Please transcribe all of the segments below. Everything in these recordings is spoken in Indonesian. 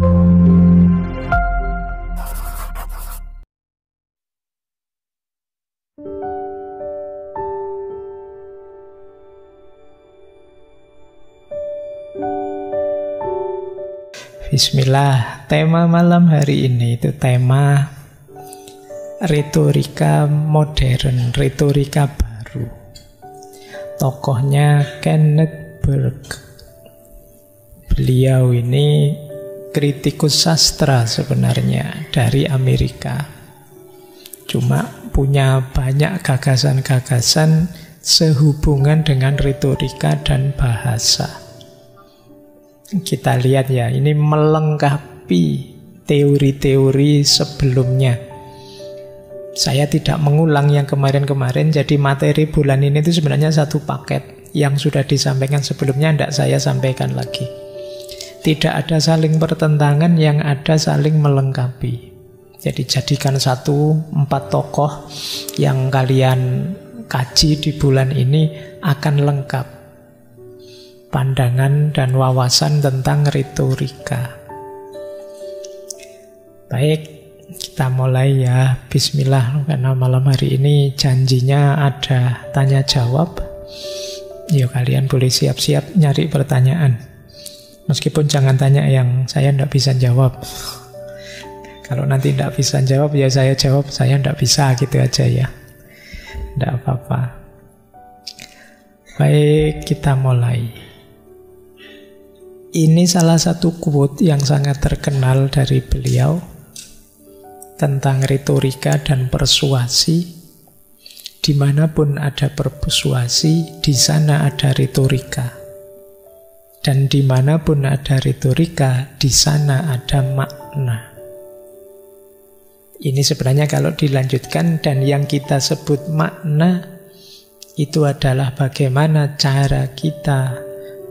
Bismillah, tema malam hari ini itu tema retorika modern, retorika baru. Tokohnya Kenneth Burke. Beliau ini kritikus sastra sebenarnya dari Amerika. Cuma punya banyak gagasan-gagasan sehubungan dengan retorika dan bahasa. Kita lihat ya, ini melengkapi teori-teori sebelumnya. Saya tidak mengulang yang kemarin-kemarin, jadi materi bulan ini itu sebenarnya satu paket. Yang sudah disampaikan sebelumnya tidak saya sampaikan lagi. Tidak ada saling pertentangan, yang ada saling melengkapi. Jadi jadikan satu 4 tokoh yang kalian kaji di bulan ini akan lengkap pandangan dan wawasan tentang retorika. Baik, kita mulai ya. Bismillah, karena malam hari ini janjinya ada tanya jawab. Yuk kalian boleh siap-siap nyari pertanyaan. Meskipun jangan tanya yang saya tidak bisa jawab. Kalau nanti tidak bisa jawab ya saya jawab, saya tidak bisa, gitu aja ya. Tidak apa-apa. Baik, kita mulai. Ini salah satu quote yang sangat terkenal dari beliau tentang retorika dan persuasi. Dimanapun ada persuasi, di sana ada retorika. Dan dimanapun ada retorika, di sana ada makna. Ini sebenarnya kalau dilanjutkan, dan yang kita sebut makna, itu adalah bagaimana cara kita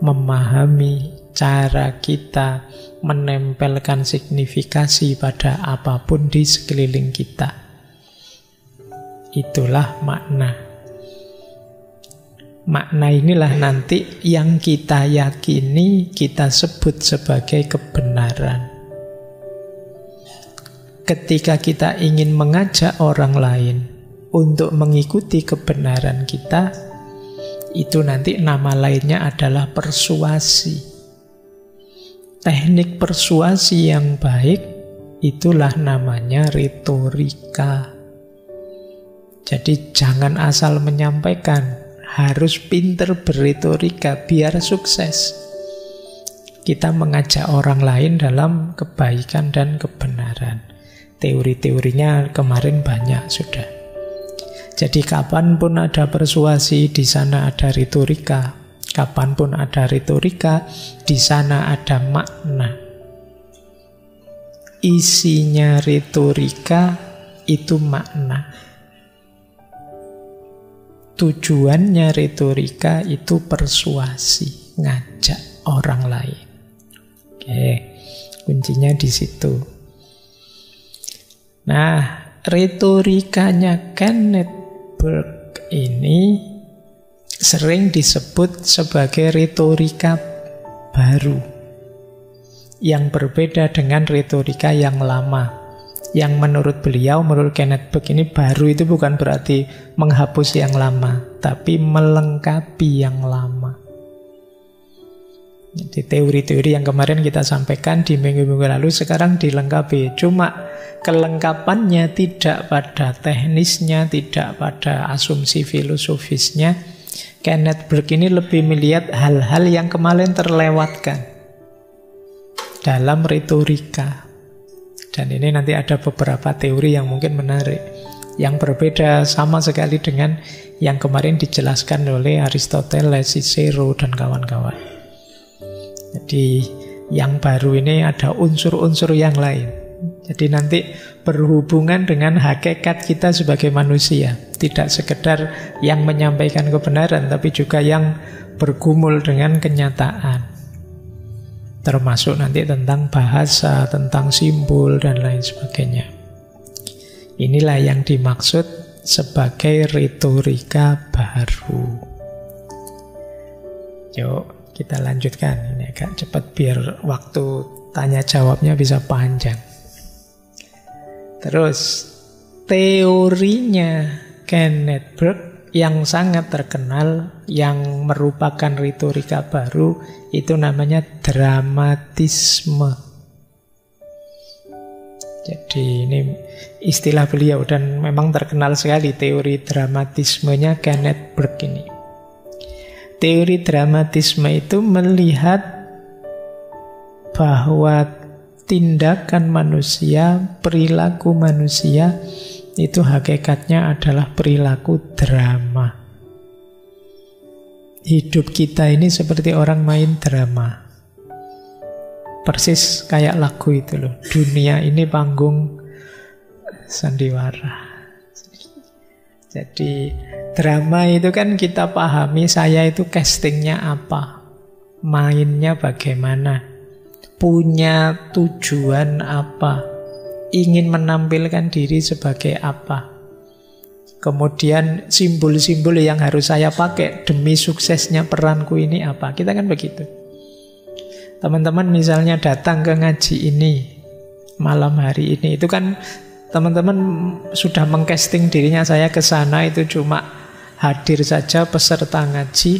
memahami, cara kita menempelkan signifikasi pada apapun di sekeliling kita. Itulah makna. Makna inilah nanti yang kita yakini, kita sebut sebagai kebenaran. Ketika kita ingin mengajak orang lain untuk mengikuti kebenaran kita, itu nanti nama lainnya adalah persuasi. Teknik persuasi yang baik, itulah namanya retorika. Jadi jangan asal menyampaikan, harus pinter berretorika biar sukses. Kita mengajak orang lain dalam kebaikan dan kebenaran. Teori-teorinya kemarin banyak sudah. Jadi kapanpun ada persuasi, di sana ada retorika. Kapanpun ada retorika, di sana ada makna. Isinya retorika itu makna. Tujuannya retorika itu persuasi, ngajak orang lain. Oke, kuncinya di situ. Nah, retorikanya Kenneth Burke ini sering disebut sebagai retorika baru, yang berbeda dengan retorika yang lama. Yang menurut beliau, menurut Kenneth Burke ini baru itu bukan berarti menghapus yang lama, tapi melengkapi yang lama. Jadi teori-teori yang kemarin kita sampaikan di minggu-minggu lalu sekarang dilengkapi. Cuma kelengkapannya tidak pada teknisnya, tidak pada asumsi filosofisnya. Kenneth Burke ini lebih melihat hal-hal yang kemarin terlewatkan dalam retorika. Dan ini nanti ada beberapa teori yang mungkin menarik, yang berbeda sama sekali dengan yang kemarin dijelaskan oleh Aristoteles, Cicero, dan kawan-kawan. Jadi yang baru ini ada unsur-unsur yang lain. Jadi nanti berhubungan dengan hakikat kita sebagai manusia. Tidak sekedar yang menyampaikan kebenaran, tapi juga yang bergumul dengan kenyataan. Termasuk nanti tentang bahasa, tentang simbol, dan lain sebagainya. Inilah yang dimaksud sebagai retorika baru. Yuk, kita lanjutkan. Ini agak cepat biar waktu tanya jawabnya bisa panjang. Terus teorinya Kenneth Burke yang sangat terkenal, yang merupakan retorika baru, itu namanya dramatisme. Jadi ini istilah beliau dan memang terkenal sekali teori dramatismenya Kenneth Burke ini. Teori dramatisme itu melihat bahwa tindakan manusia, perilaku manusia itu hakikatnya adalah perilaku drama. Hidup kita ini seperti orang main drama. Persis kayak lagu itu loh. Dunia ini panggung sandiwara. Jadi drama itu kan kita pahami, saya itu castingnya apa, mainnya bagaimana, punya tujuan apa, ingin menampilkan diri sebagai apa. Kemudian simbol-simbol yang harus saya pakai demi suksesnya peranku ini apa. Kita kan begitu. Teman-teman misalnya datang ke ngaji ini malam hari ini, itu kan teman-teman sudah mengcasting dirinya, saya ke sana itu cuma hadir saja peserta ngaji.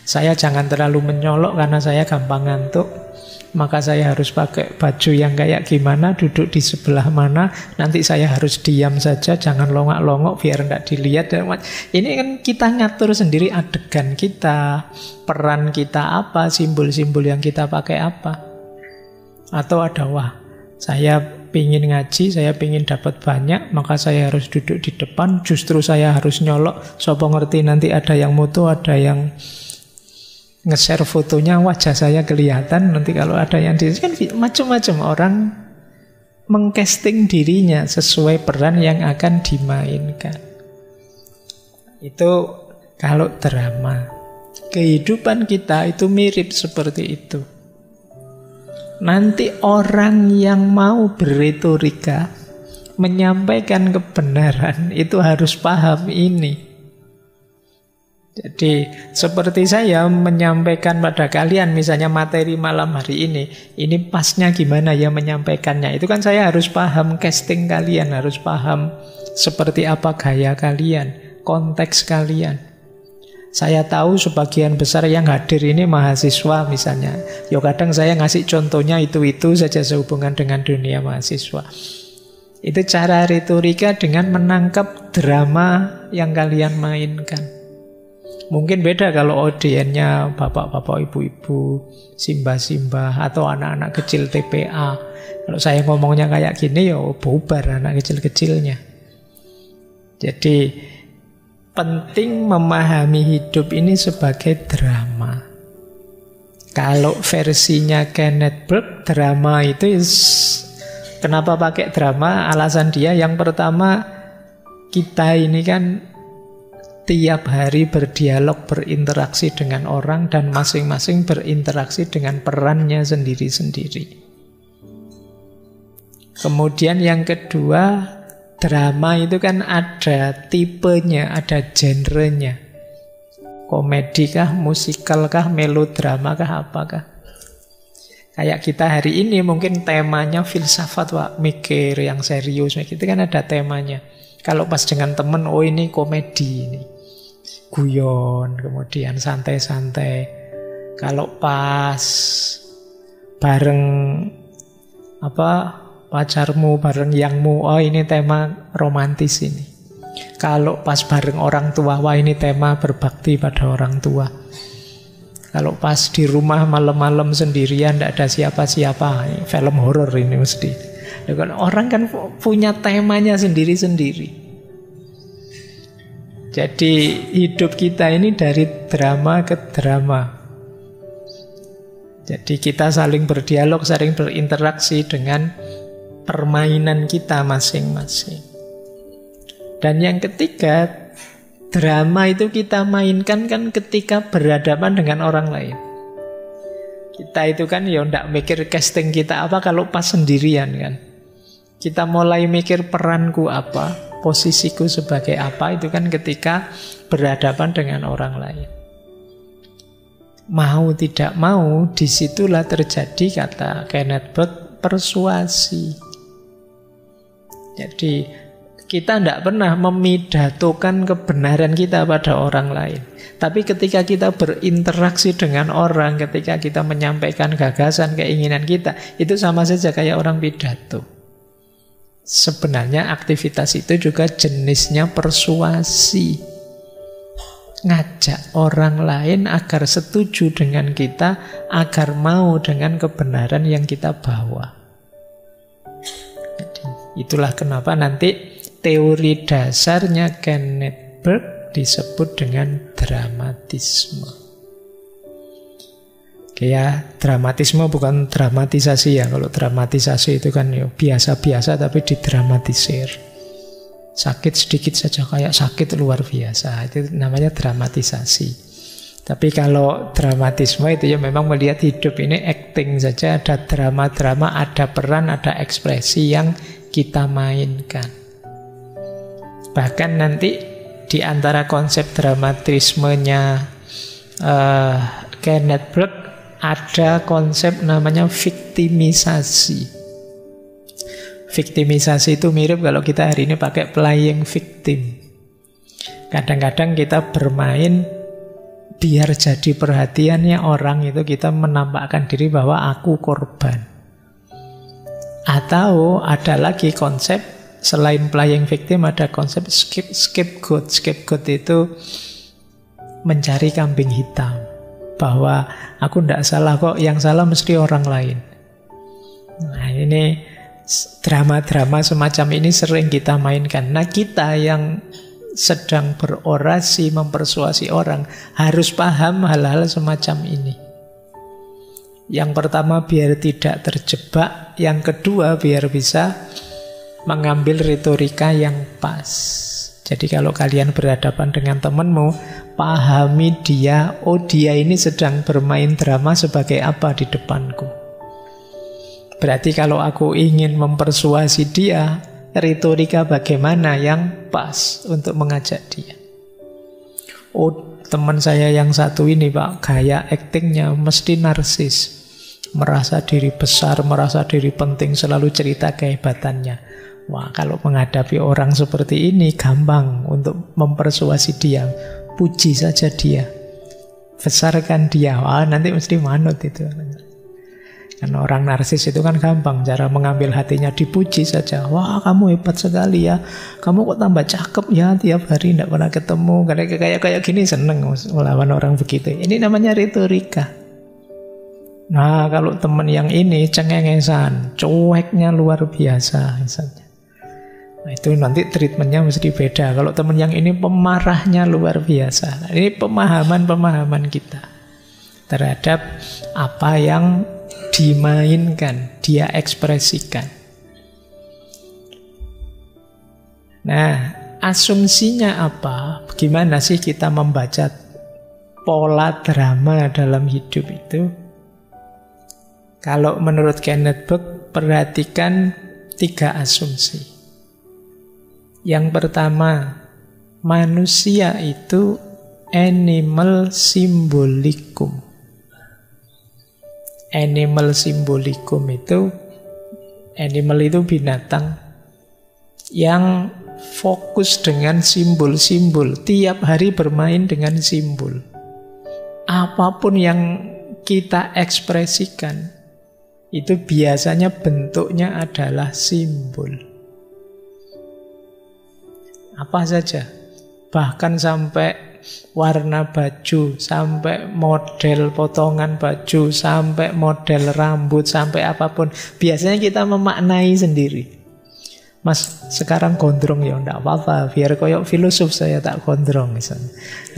Saya jangan terlalu menyolok karena saya gampang ngantuk. Maka saya harus pakai baju yang kayak gimana, duduk di sebelah mana, nanti saya harus diam saja, jangan longak-longok biar tidak dilihat. Ini kan kita ngatur sendiri adegan kita, peran kita apa, simbol-simbol yang kita pakai apa. Atau ada, wah, saya pingin ngaji, saya pingin dapat banyak, maka saya harus duduk di depan, justru saya harus nyolok, sopo ngerti nanti ada yang moto, ada yang nge-share fotonya, wajah saya kelihatan, nanti kalau ada yang di kan macam-macam orang mengcasting dirinya sesuai peran yang akan dimainkan. Itu kalau drama. Kehidupan kita itu mirip seperti itu. Nanti orang yang mau berretorika, menyampaikan kebenaran, itu harus paham ini. Jadi seperti saya menyampaikan pada kalian misalnya materi malam hari ini pasnya gimana ya menyampaikannya. Itu kan saya harus paham casting kalian, harus paham seperti apa gaya kalian, konteks kalian. Saya tahu sebagian besar yang hadir ini mahasiswa misalnya. Ya kadang saya ngasih contohnya itu saja sehubungan dengan dunia mahasiswa. Itu cara retorika dengan menangkap drama yang kalian mainkan. Mungkin beda kalau audiennya bapak-bapak, ibu-ibu, simbah-simbah, atau anak-anak kecil TPA. Kalau saya ngomongnya kayak gini, ya bubar anak kecil-kecilnya. Jadi penting memahami hidup ini sebagai drama. Kalau versinya Kenneth Burke, drama itu kenapa pakai drama? Alasan dia yang pertama, kita ini kan tiap hari berdialog, berinteraksi dengan orang, dan masing-masing berinteraksi dengan perannya sendiri-sendiri. Kemudian yang kedua, drama itu kan ada tipenya, ada genrenya. Komedi kah, musikal kah, melodrama kah, apakah? Kayak kita hari ini mungkin temanya filsafat, wak, mikir yang serius, itu kan ada temanya. Kalau pas dengan temen, oh ini komedi ini, guyon, kemudian santai-santai. Kalau pas bareng pacarmu, bareng yangmu, oh ini tema romantis ini. Kalau pas bareng orang tua, wah ini tema berbakti pada orang tua. Kalau pas di rumah malam-malam sendirian, tidak ada siapa-siapa, film horor ini mesti. Orang kan punya temanya sendiri-sendiri. Jadi hidup kita ini dari drama ke drama. Jadi kita saling berdialog, saling berinteraksi dengan permainan kita masing-masing. Dan yang ketiga, drama itu kita mainkan kan ketika berhadapan dengan orang lain. Kita itu kan ya ndak mikir casting kita apa kalau pas sendirian kan. Kita mulai mikir peranku apa, posisiku sebagai apa, itu kan ketika berhadapan dengan orang lain. Mau tidak mau, disitulah terjadi, kata Kenneth Burt, persuasi. Jadi kita tidak pernah memidatokan kebenaran kita pada orang lain. Tapi ketika kita berinteraksi dengan orang, ketika kita menyampaikan gagasan, keinginan kita, itu sama saja kayak orang pidato. Sebenarnya aktivitas itu juga jenisnya persuasi. Ngajak orang lain agar setuju dengan kita, agar mau dengan kebenaran yang kita bawa. Jadi, itulah kenapa nanti teori dasarnya Kenneth Burt disebut dengan dramatisme. Oke ya, dramatisme bukan dramatisasi ya. Kalau dramatisasi itu kan ya biasa-biasa tapi didramatisir. Sakit sedikit saja kayak sakit luar biasa. Itu namanya dramatisasi. Tapi kalau dramatisme itu ya memang melihat hidup ini acting saja. Ada drama-drama, ada peran, ada ekspresi yang kita mainkan. Bahkan nanti di antara konsep dramatismenya Kenneth Burt ada konsep namanya viktimisasi. Viktimisasi itu mirip kalau kita hari ini pakai playing victim. Kadang-kadang kita bermain biar jadi perhatiannya orang, itu kita menampakkan diri bahwa aku korban. Atau ada lagi konsep selain playing victim, ada konsep scapegoat. Scapegoat itu mencari kambing hitam, bahwa aku tidak salah kok, yang salah mesti orang lain. Nah ini drama-drama semacam ini sering kita mainkan. Nah kita yang sedang berorasi, mempersuasi orang, harus paham hal-hal semacam ini. Yang pertama biar tidak terjebak, yang kedua biar bisa mengambil retorika yang pas. Jadi kalau kalian berhadapan dengan temanmu, pahami dia, oh dia ini sedang bermain drama sebagai apa di depanku. Berarti kalau aku ingin mempersuasi dia, retorika bagaimana yang pas untuk mengajak dia. Oh teman saya yang satu ini Pak, gaya aktingnya mesti narsis. Merasa diri besar, merasa diri penting, selalu cerita kehebatannya. Wah, kalau menghadapi orang seperti ini gampang untuk mempersuasi dia. Puji saja dia, besarkan dia. Wah, nanti mesti manut itu. Karena orang narsis itu kan gampang, cara mengambil hatinya dipuji saja. Wah, kamu hebat sekali ya. Kamu kok tambah cakep ya, tiap hari tidak pernah ketemu. Kayak gini seneng melawan orang begitu. Ini namanya retorika. Nah, kalau teman yang ini cengengesan, cueknya luar biasa misalnya. Nah, itu nanti treatmentnya mesti beda. Kalau teman yang ini pemarahnya luar biasa. Nah, ini pemahaman kita terhadap apa yang dimainkan, dia ekspresikan. Nah, asumsinya apa? Bagaimana sih kita membaca pola drama dalam hidup itu? Kalau menurut Kenneth Burt, perhatikan 3 asumsi. Yang pertama, manusia itu animal symbolikum. Animal symbolikum itu, animal itu binatang yang fokus dengan simbol-simbol, tiap hari bermain dengan simbol. Apapun yang kita ekspresikan, itu biasanya bentuknya adalah simbol. Apa saja, bahkan sampai warna baju, sampai model potongan baju, sampai model rambut, sampai apapun. Biasanya kita memaknai sendiri. Mas, sekarang gondrong ya, enggak apa-apa, biar koyok filosof saya tak gondrong misalnya.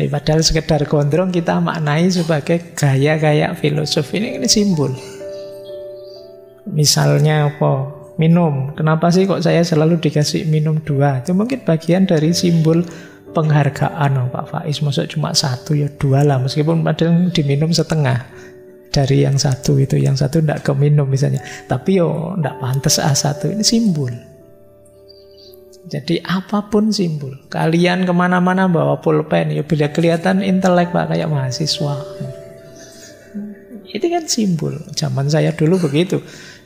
Padahal sekedar gondrong kita maknai sebagai gaya-gaya filosof. Ini simbol. Misalnya apa? Minum. Kenapa sih kok saya selalu dikasih minum 2? Itu mungkin bagian dari simbol penghargaan. Oh, Pak Faiz masuk cuma 1 ya 2 lah, meskipun kadang diminum setengah dari yang 1 itu, yang 1 tidak keminum misalnya, tapi yo tidak pantas A1. Ini simbol. Jadi apapun simbol. Kalian kemana-mana bawa pulpen, ya bila kelihatan intelek Pak, kayak mahasiswa. Itu kan simbol. Zaman saya dulu begitu.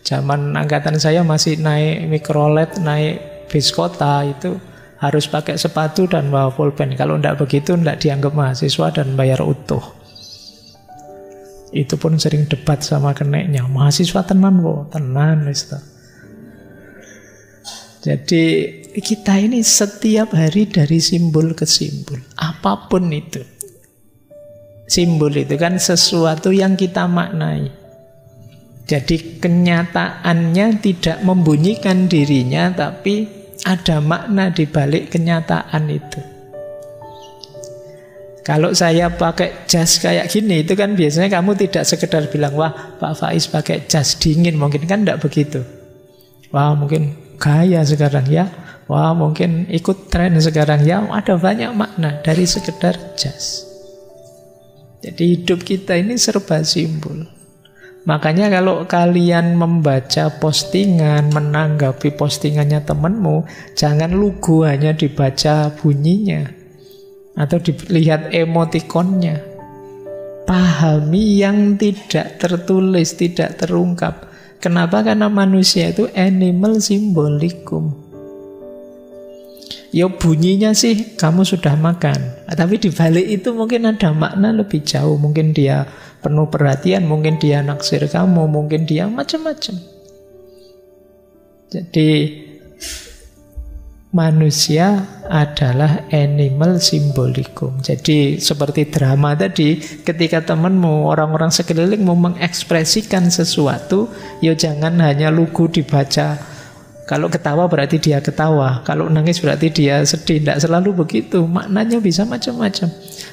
Zaman angkatan saya masih naik mikrolet, naik bis kota, itu harus pakai sepatu dan bawa pulpen. Kalau enggak begitu, enggak dianggap mahasiswa dan bayar utuh. Itu pun sering debat sama keneknya. Mahasiswa tenan kok, tenan. Jadi kita ini setiap hari dari simbol ke simbol. Apapun itu. Simbol itu kan sesuatu yang kita maknai. Jadi kenyataannya tidak membunyikan dirinya, tapi ada makna di balik kenyataan itu. Kalau saya pakai jas kayak gini, itu kan biasanya kamu tidak sekedar bilang, wah Pak Faiz pakai jas dingin, mungkin kan tidak begitu. Wah mungkin gaya sekarang ya, wah mungkin ikut tren sekarang ya, ada banyak makna dari sekedar jas. Jadi hidup kita ini serba simbol. Makanya kalau kalian membaca postingan, menanggapi postingannya temanmu, jangan lugu hanya dibaca bunyinya atau dilihat emotikonnya. Pahami yang tidak tertulis, tidak terungkap. Kenapa? Karena manusia itu animal symbolikum. Ya bunyinya sih kamu sudah makan, tapi di balik itu mungkin ada makna lebih jauh. Mungkin dia penuh perhatian, mungkin dia naksir kamu, mungkin dia macam-macam. Jadi manusia adalah animal symbolikum. Jadi seperti drama tadi, ketika temanmu, orang-orang sekelilingmu mengekspresikan sesuatu, ya jangan hanya lugu dibaca. Kalau ketawa berarti dia ketawa, kalau nangis berarti dia sedih. Tidak selalu begitu, maknanya bisa macam-macam.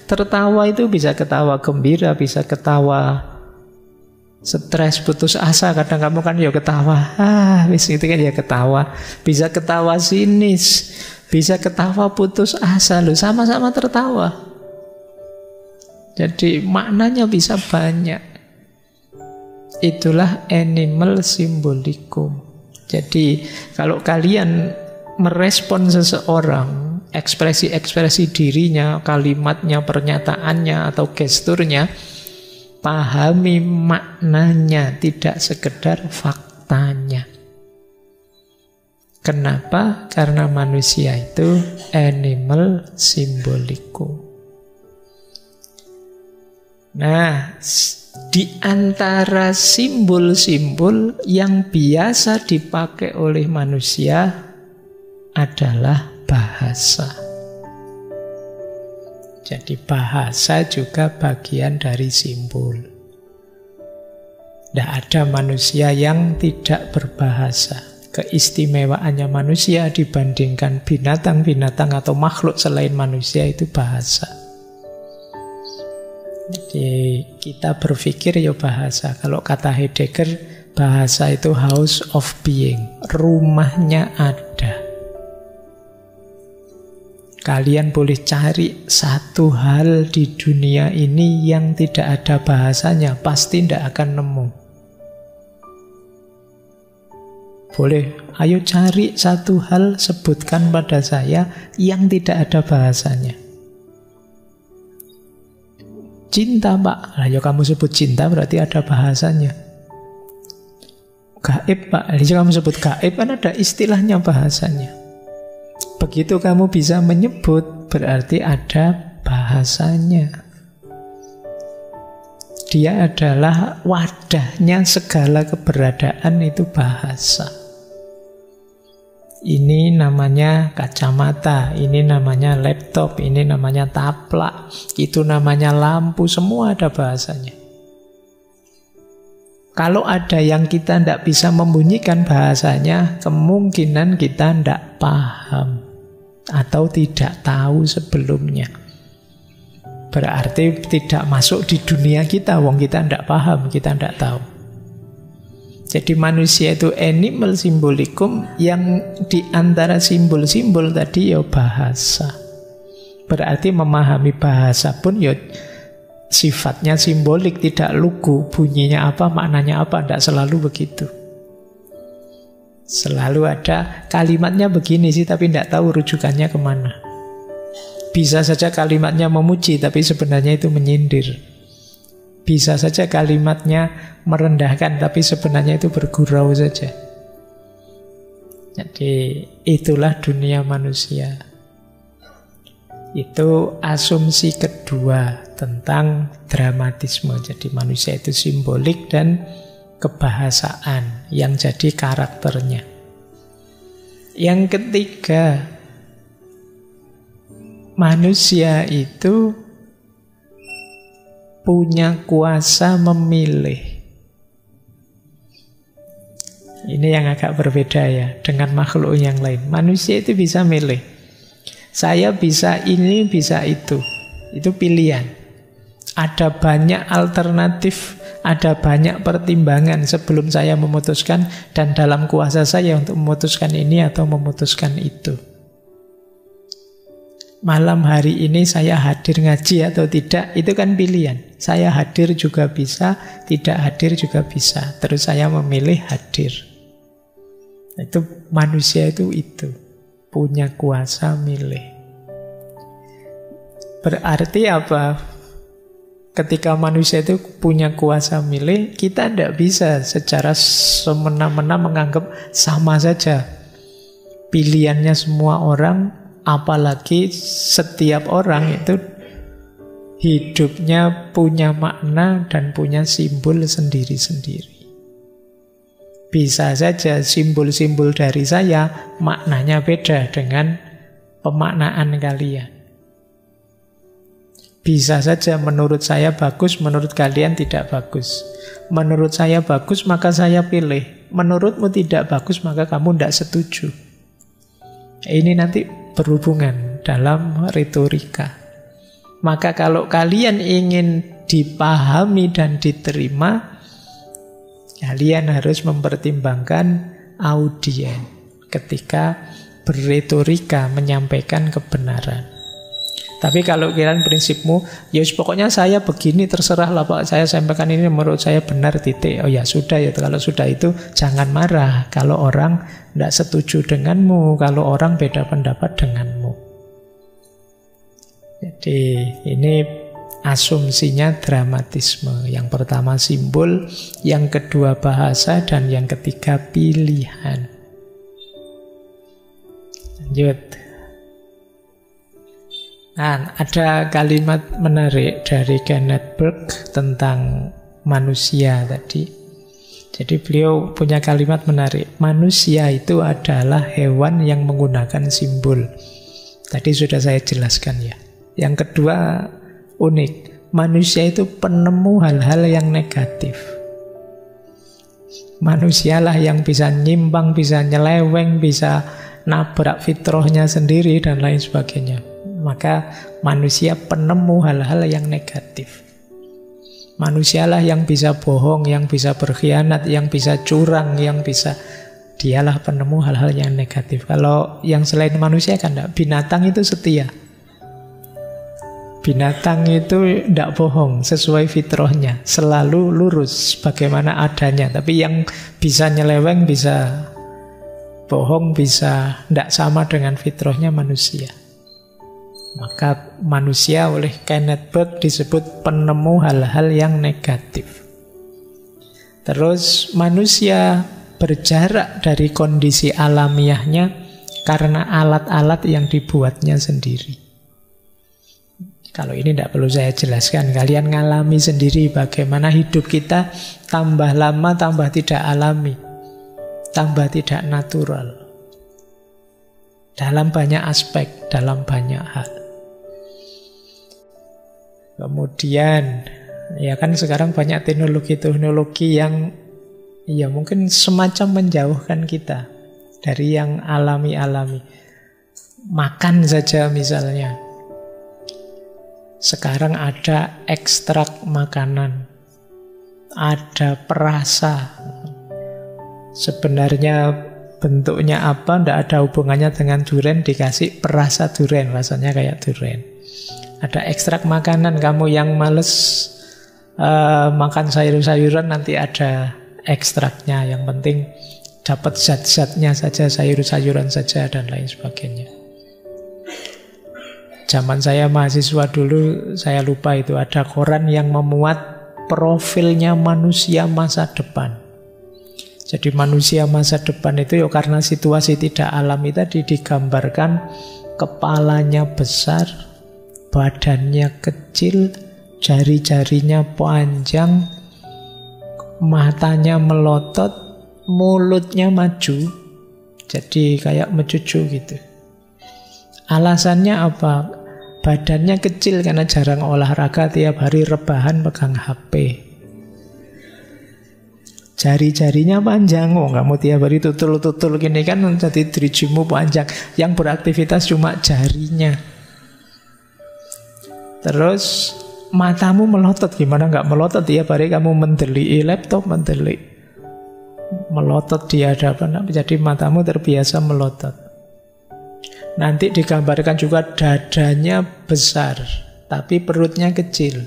Tertawa itu bisa ketawa gembira, bisa ketawa stres, putus asa. Kadang kamu kan ya ketawa, wis itu kan ya ketawa. Bisa ketawa sinis, bisa ketawa putus asa, loh sama-sama tertawa. Jadi maknanya bisa banyak. Itulah animal symbolikum. Jadi kalau kalian merespon seseorang, ekspresi-ekspresi dirinya, kalimatnya, pernyataannya, atau gesturnya, pahami maknanya, tidak sekedar faktanya. Kenapa? Karena manusia itu animal symbolikum. Nah, di antara simbol-simbol yang biasa dipakai oleh manusia adalah bahasa. Jadi bahasa juga bagian dari simbol. Tidak ada manusia yang tidak berbahasa. Keistimewaannya manusia dibandingkan binatang-binatang atau makhluk selain manusia itu bahasa. Jadi kita berpikir ya bahasa. Kalau kata Heidegger, bahasa itu house of being, rumahnya ada. Kalian boleh cari satu hal di dunia ini yang tidak ada bahasanya, pasti tidak akan nemu. Boleh, ayo cari satu hal, sebutkan pada saya yang tidak ada bahasanya. Cinta, Pak. Ayo kamu sebut cinta berarti ada bahasanya. Gaib, Pak. Ayo kamu sebut gaib, kan ada istilahnya, bahasanya. Begitu kamu bisa menyebut berarti ada bahasanya. Dia adalah wadahnya segala keberadaan, itu bahasa. Ini namanya kacamata, ini namanya laptop, ini namanya taplak, itu namanya lampu, semua ada bahasanya. Kalau ada yang kita tidak bisa membunyikan bahasanya, kemungkinan kita tidak paham atau tidak tahu sebelumnya. Berarti tidak masuk di dunia kita, wong kita tidak paham, kita tidak tahu. Jadi manusia itu animal symbolikum, yang diantara simbol-simbol tadi ya bahasa. Berarti memahami bahasa pun ya sifatnya simbolik, tidak lugu. Bunyinya apa, maknanya apa, tidak selalu begitu. Selalu ada kalimatnya begini sih, tapi tidak tahu rujukannya kemana. Bisa saja kalimatnya memuji, tapi sebenarnya itu menyindir. Bisa saja kalimatnya merendahkan, tapi sebenarnya itu bergurau saja. Jadi itulah dunia manusia. Itu asumsi kedua tentang dramatisme. Jadi manusia itu simbolik dan kebahasaan yang jadi karakternya. Yang ketiga, manusia itu punya kuasa memilih. Ini yang agak berbeda ya dengan makhluk yang lain. Manusia itu bisa milih. Saya bisa ini, bisa itu. Itu pilihan. Ada banyak alternatif, ada banyak pertimbangan sebelum saya memutuskan, dan dalam kuasa saya untuk memutuskan ini atau memutuskan itu. Malam hari ini saya hadir ngaji atau tidak, itu kan pilihan. Saya hadir juga bisa, tidak hadir juga bisa. Terus saya memilih hadir. Itu manusia itu punya kuasa milih. Berarti apa? Ketika manusia itu punya kuasa milih, kita tidak bisa secara semena-mena menganggap sama saja pilihannya semua orang, apalagi setiap orang itu hidupnya punya makna dan punya simbol sendiri-sendiri. Bisa saja simbol-simbol dari saya maknanya beda dengan pemaknaan kalian. Bisa saja menurut saya bagus, menurut kalian tidak bagus. Menurut saya bagus, maka saya pilih. Menurutmu tidak bagus, maka kamu tidak setuju. Ini nanti berhubungan dalam retorika. Maka kalau kalian ingin dipahami dan diterima, kalian harus mempertimbangkan audien ketika berretorika menyampaikan kebenaran. Tapi kalau kalian prinsipmu, ya pokoknya saya begini, terserah lah Pak, saya sampaikan ini menurut saya benar, titik. Oh ya sudah ya, kalau sudah itu jangan marah kalau orang tidak setuju denganmu, kalau orang beda pendapat denganmu. Jadi ini asumsinya dramatisme. Yang pertama simbol, yang kedua bahasa, dan yang ketiga pilihan. Lanjut. Nah, ada kalimat menarik dari Kenneth Burke tentang manusia tadi. Jadi beliau punya kalimat menarik. Manusia itu adalah hewan yang menggunakan simbol. Tadi sudah saya jelaskan ya. Yang kedua unik. Manusia itu penemu hal-hal yang negatif. Manusialah yang bisa nyimpang, bisa nyeleweng, bisa nabrak fitrahnya sendiri dan lain sebagainya. Maka manusia penemu hal-hal yang negatif. Manusialah yang bisa bohong, yang bisa berkhianat, yang bisa curang, yang bisa... Dialah penemu hal-hal yang negatif. Kalau yang selain manusia kan enggak. Binatang itu setia. Binatang itu tidak bohong, sesuai fitrahnya. Selalu lurus bagaimana adanya. Tapi yang bisa nyeleweng, bisa bohong, bisa tidak sama dengan fitrahnya manusia. Maka manusia oleh Kenneth Burke disebut penemu hal-hal yang negatif. Terus manusia berjarak dari kondisi alamiahnya karena alat-alat yang dibuatnya sendiri. Kalau ini tidak perlu saya jelaskan, kalian ngalami sendiri bagaimana hidup kita tambah lama tambah tidak alami, tambah tidak natural. Dalam banyak aspek, dalam banyak hal. Kemudian, ya kan sekarang banyak teknologi-teknologi yang ya mungkin semacam menjauhkan kita dari yang alami-alami. Makan saja misalnya. Sekarang ada ekstrak makanan, ada perasa. Sebenarnya bentuknya apa, tidak ada hubungannya dengan durian, dikasih perasa durian, rasanya kayak durian. Ada ekstrak makanan, kamu yang males makan sayur-sayuran nanti ada ekstraknya. Yang penting dapat zat-zatnya saja, sayur-sayuran saja dan lain sebagainya. Zaman saya mahasiswa dulu, saya lupa itu ada koran yang memuat profilnya manusia masa depan. Jadi manusia masa depan itu ya karena situasi tidak alami tadi digambarkan kepalanya besar, badannya kecil, jari-jarinya panjang, matanya melotot, mulutnya maju, jadi kayak mencucu gitu. Alasannya apa? Badannya kecil karena jarang olahraga, tiap hari rebahan pegang HP. Jari-jarinya panjang, kamu tiap hari tutul-tutul gini kan, jadi drijimu panjang. Yang beraktivitas cuma jarinya. Terus matamu melotot, gimana nggak melotot? Tiap hari kamu mendeliki laptop, melotot di hadapan, jadi matamu terbiasa melotot. Nanti digambarkan juga dadanya besar, tapi perutnya kecil,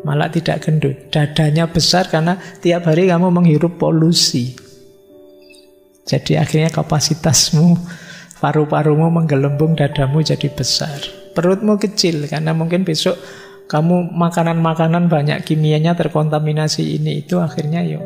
malah tidak gendut. Dadanya besar karena tiap hari kamu menghirup polusi. Jadi akhirnya kapasitasmu, paru-parumu menggelembung, dadamu jadi besar. Perutmu kecil karena mungkin besok kamu makanan-makanan banyak kimianya terkontaminasi ini itu, akhirnya yuk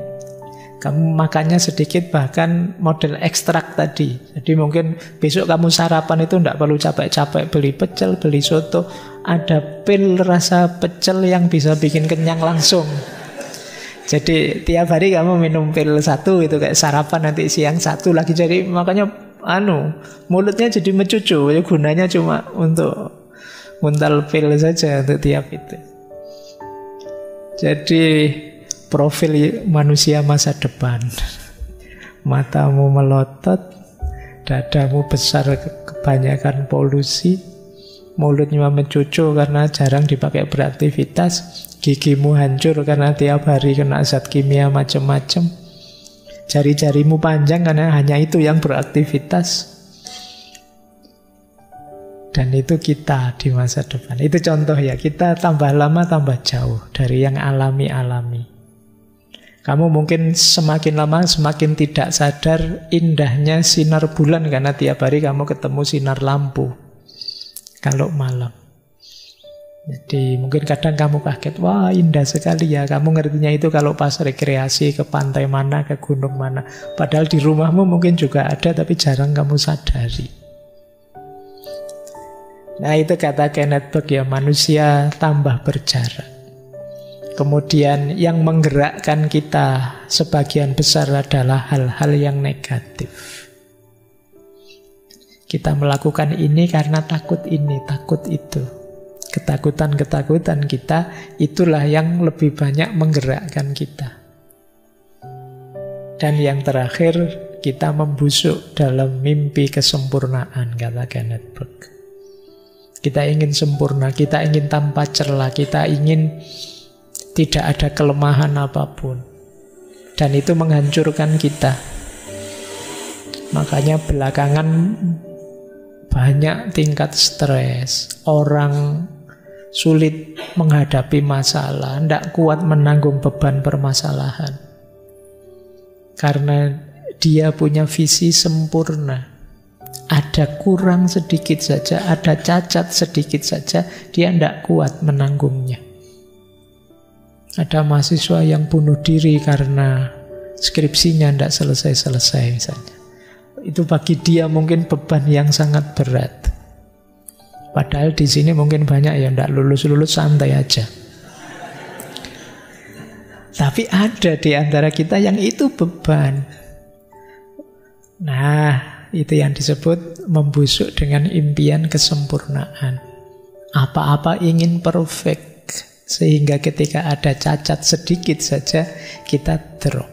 kamu makannya sedikit, bahkan model ekstrak tadi. Jadi mungkin besok kamu sarapan itu tidak perlu capek-capek beli pecel, beli soto. Ada pil rasa pecel yang bisa bikin kenyang langsung. Jadi tiap hari kamu minum pil satu itu kayak sarapan, nanti siang satu lagi. Jadi makanya mulutnya jadi mencucu. Gunanya cuma untuk muntal pil saja untuk tiap itu. Jadi profil manusia masa depan. Matamu melotot, dadamu besar kebanyakan polusi, mulutnya mencucu karena jarang dipakai beraktivitas, gigimu hancur karena tiap hari kena zat kimia macam-macam, jari-jarimu panjang karena hanya itu yang beraktivitas. Dan itu kita di masa depan. Itu contoh ya, kita tambah lama tambah jauh dari yang alami-alami. Kamu mungkin semakin lama semakin tidak sadar indahnya sinar bulan karena tiap hari kamu ketemu sinar lampu kalau malam. Jadi mungkin kadang kamu kaget, wah indah sekali ya. Kamu ngertinya itu kalau pas rekreasi ke pantai mana, ke gunung mana. Padahal di rumahmu mungkin juga ada, tapi jarang kamu sadari. Nah itu kata Kenneth Bok ya, manusia tambah berjarak. Kemudian yang menggerakkan kita sebagian besar adalah hal-hal yang negatif. Kita melakukan ini karena takut ini, takut itu. Ketakutan-ketakutan kita itulah yang lebih banyak menggerakkan kita. Dan yang terakhir, kita membusuk dalam mimpi kesempurnaan, kata Kenneth Bok. Kita ingin sempurna, kita ingin tanpa celah, kita ingin tidak ada kelemahan apapun. Dan itu menghancurkan kita. Makanya belakangan banyak tingkat stres. Orang sulit menghadapi masalah, tidak kuat menanggung beban permasalahan. Karena dia punya visi sempurna. Ada kurang sedikit saja, ada cacat sedikit saja, dia tidak kuat menanggungnya. Ada mahasiswa yang bunuh diri karena skripsinya tidak selesai-selesai misalnya. Itu bagi dia mungkin beban yang sangat berat. Padahal di sini mungkin banyak yang tidak lulus-lulus, santai aja. Tapi ada di antara kita yang itu beban. Nah, itu yang disebut membusuk dengan impian kesempurnaan. Apa-apa ingin perfect. Sehingga ketika ada cacat sedikit saja, kita drop.